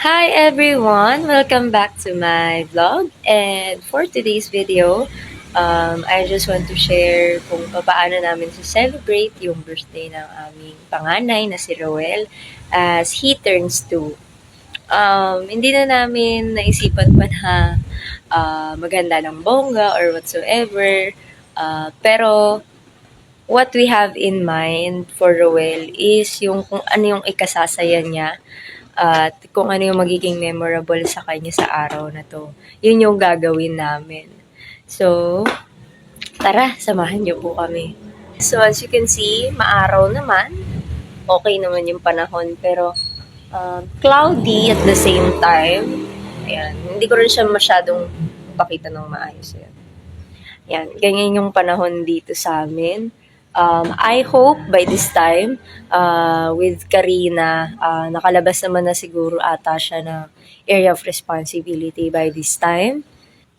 Hi everyone! Welcome back to my vlog. And for today's video, I just want to share kung paano namin celebrate yung birthday ng aming panganay na si Roel as he turns 2. Hindi na namin naisipan pa na maganda ng bongga or whatsoever. Pero what we have in mind for Roel is yung kung ano yung ikasasaya niya at kung ano yung magiging memorable sa kanya sa araw na to. Yun yung gagawin namin. So, tara, samahan niyo po kami. So, as you can see, maaraw naman. Okay naman yung panahon, pero cloudy at the same time. Ayan, hindi ko rin siya masyadong pakita ng maayos. Ayan. Yan, ganyan yung panahon dito sa amin. I hope by this time, with Karina, nakalabas naman na siguro ata siya ng area of responsibility by this time.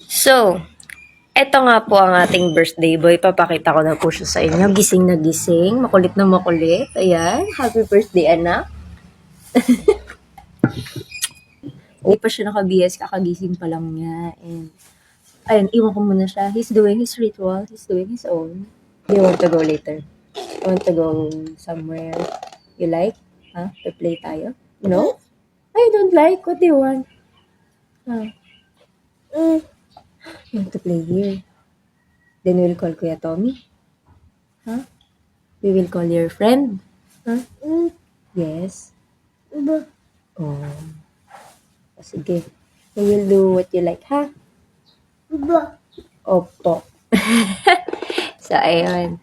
So, eto nga po ang ating birthday boy. Papakita ko na po siya sa inyo. Gising na gising. Makulit na makulit. Ayan. Happy birthday, anak. Hindi pa siya nakabias. Kakagising pa lang niya. And, ayun, iwan ko muna siya. He's doing his ritual. He's doing his own. Do you want to go later? You want to go somewhere you like? Huh? To play tayo? No? I don't like. What do you want? Huh? You want to play here? Then we'll call Kuya Tommy? Huh? We will call your friend? Huh? Yes. Oh. Sige. We will do what you like, ha? Opo. So, ayun.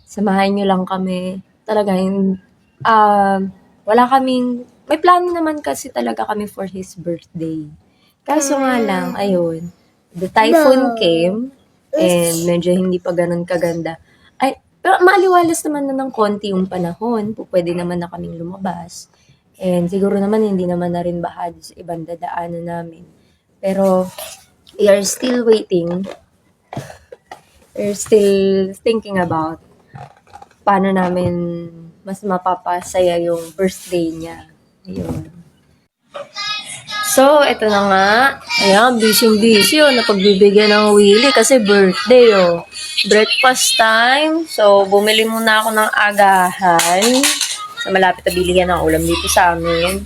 Samahan nyo lang kami. Talaga, wala kaming, may plano naman kasi talaga kami for his birthday. Kaso nga lang, ayun, the typhoon came, and medyo hindi pa ganun kaganda. Ay, pero maliwalas naman na ng konti yung panahon. Pwede naman na kaming lumabas. And siguro naman, hindi naman na rin baha sa ibang dadaanan namin. Pero, we are still waiting. We're still thinking about paano namin mas mapapasaya yung birthday niya. Ayun. So, ito na nga. Ayan, busy-busy oh. Napagbibigyan ng Willie kasi birthday oh. Breakfast time. So, bumili muna ako ng agahan sa malapit na bilihan ng ulam dito sa amin.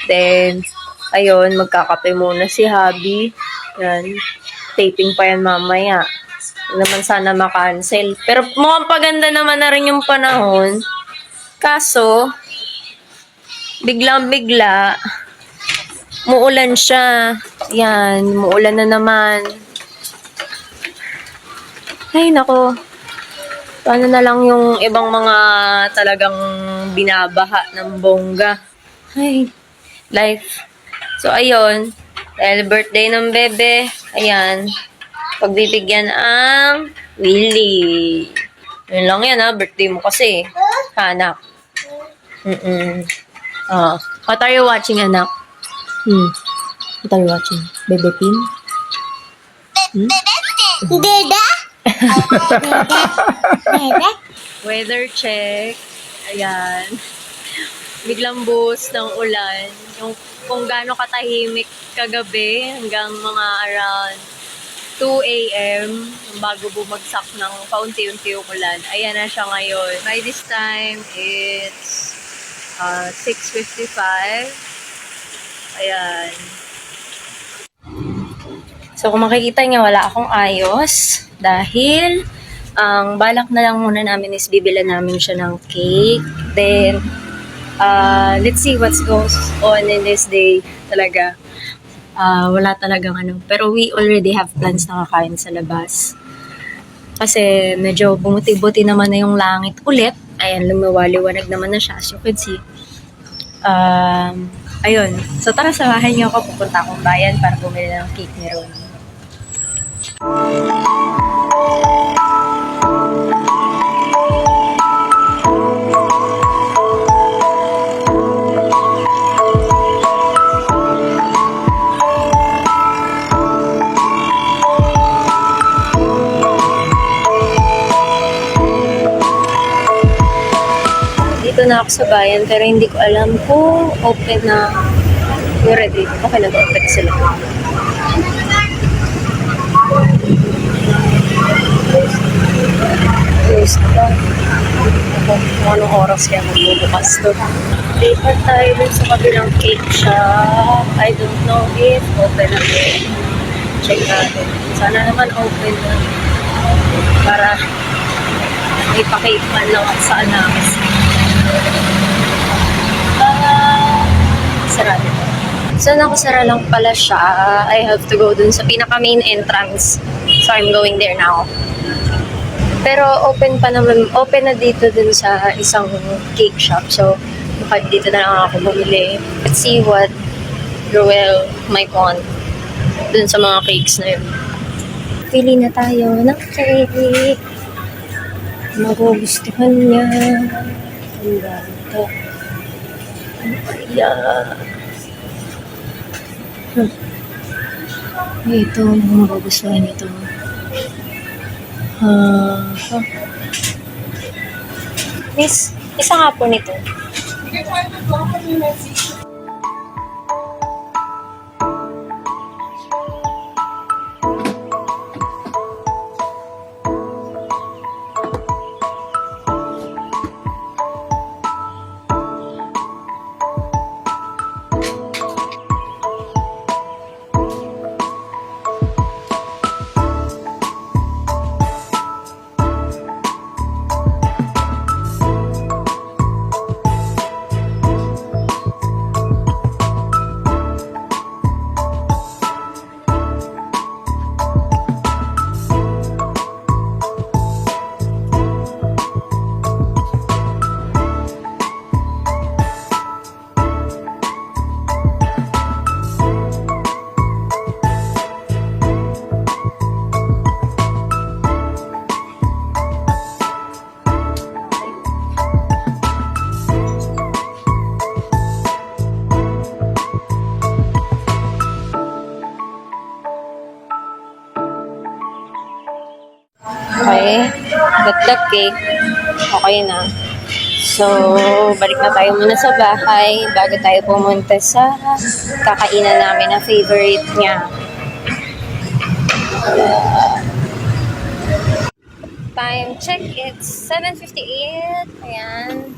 Then, ayun, magkakape muna si Habi. Yan. Taping pa yan mamaya. Naman sana makancel. Pero mukhang paganda naman na rin yung panahon. Kaso, biglang-bigla, muulan siya. Yan, muulan na naman. Ay, nako. Paano na lang yung ibang mga talagang binabaha ng bongga. Ay, life. So, ayun. Dahil birthday ng bebe, ayan. Pagbibigyan ang Willie. Yun lang yan ha, birthday mo kasi. Anak. What are you watching, anak? What are you watching? Bebe Pin? Deda? Deda? Weather check. Ayan. Biglang buhos ng ulan. Yung kung gaano katahimik kagabi hanggang mga around 2 a.m. bago bumagsak ng paunti-unti yung ulan. Ayan na siya ngayon. By this time, it's 6:55. Ayan. So, kung makikita niyo, wala akong ayos. Dahil, ang balak na lang muna namin is bibilan namin siya ng cake. Then, let's see what goes on in this day talaga. Wala talagang ano. Pero we already have plans na kakain sa labas. Kasi medyo bumuti-buti naman na yung langit ulit. Ayan, lumiwaliwanag naman na siya. As you can see. Ayun. So tara, samahan niyo ako. Pupunta akong bayan para bumili ng cake ni Ron. Dito nandito na ako sa bayan pero hindi ko alam kung open na yung Red Ribbon. Okay, nag-open sila. Close na ba? Kung anong oras kaya magbubukas to. Lipat tayo dun sa kabilang cake shop. I don't know if open na yun. Check natin. Sana naman open na. Para may pa-cake man lang at sa announce. Sarado. So, nakasara lang pala siya. I have to go dun sa pinaka-main entrance. So, I'm going there now. Pero open pa naman, open na dito dun sa isang cake shop. So, baka dito na lang ako bumili. Let's see what Roel might want dun sa mga cakes na yun. Pili na tayo ng cake. Magugustuhan niya. Ang ganda. Ano kaya? Ito, magugustuhan ito. Miss, isa nga po nito. Okay, got the cake. Okay na. So, balik na tayo muna sa bahay bago tayo pumunta sa kakainan namin na favorite niya. Time check, it's 7:58. Ayan.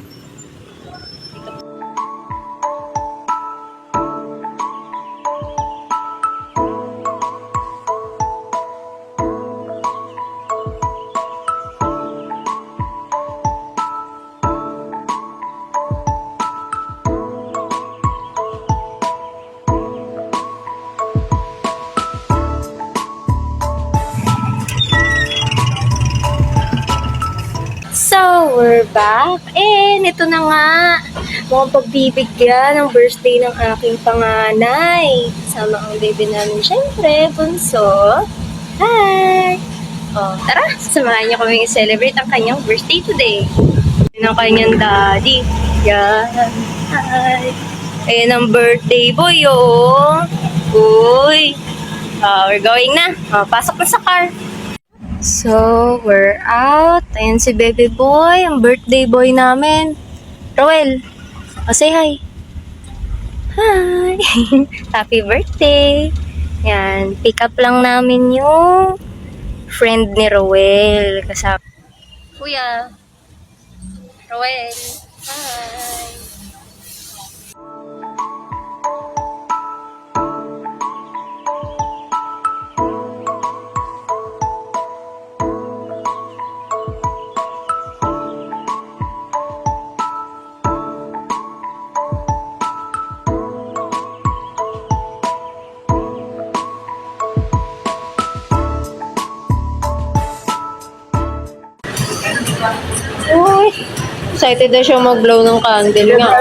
So, we're back. And ito na nga, mukhang pagbibigyan ng birthday ng aking panganay. Kasama ang baby namin, syempre, bunso. Hi! Oh, tara, samahan niyo kami i-celebrate ang kanyang birthday today. Yan ang kanyang daddy. Yan. Hi! Ayan ang birthday boy, oh. Uy! We're going na. Pasok na sa car. So, we're out. Ayan si baby boy, ang birthday boy namin. Roel, say hi. Hi! Happy birthday! Yan, pick up lang namin yung friend ni Roel. Kasama. Kuya, Roel, hi! Uy, excited na siya mag-blow ng candle nga.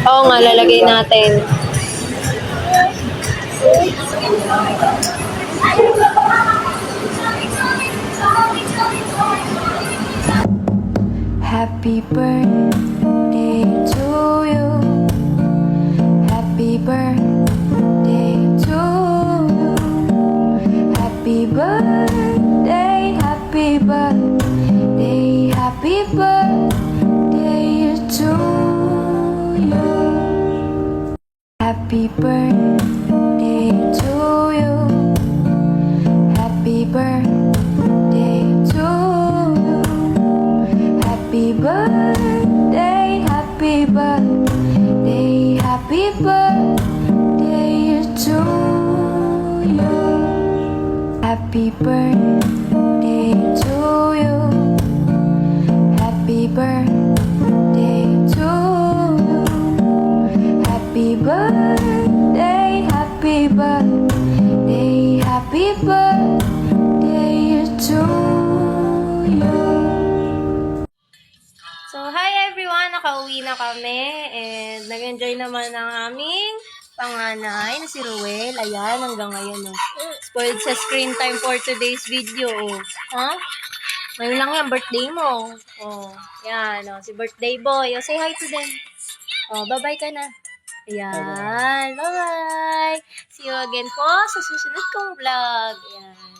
Oo nga, lalagay natin. Happy birthday to you. Happy birthday to you. Happy birthday, happy birthday, happy birthday Happy birthday to you. Happy birthday to you. Happy birthday, happy birthday, happy birthday to you. Happy birthday to you. Happy birthday to you. Happy birthday, happy birthday, happy birthday to you. So, hi everyone! Nakauwi na kami and nag-enjoy naman ang aming panganay na si Ruel. Ayan, hanggang ngayon. Oh. Spoiled sa screen time for today's video. Oh. Huh? Ngayon lang yan, birthday mo. Oh, yan. Oh, si birthday boy. Oh, say hi to them. Oh, bye-bye ka na. Ayan. Bye-bye. See you again po sa susunod kong vlog. Ayan.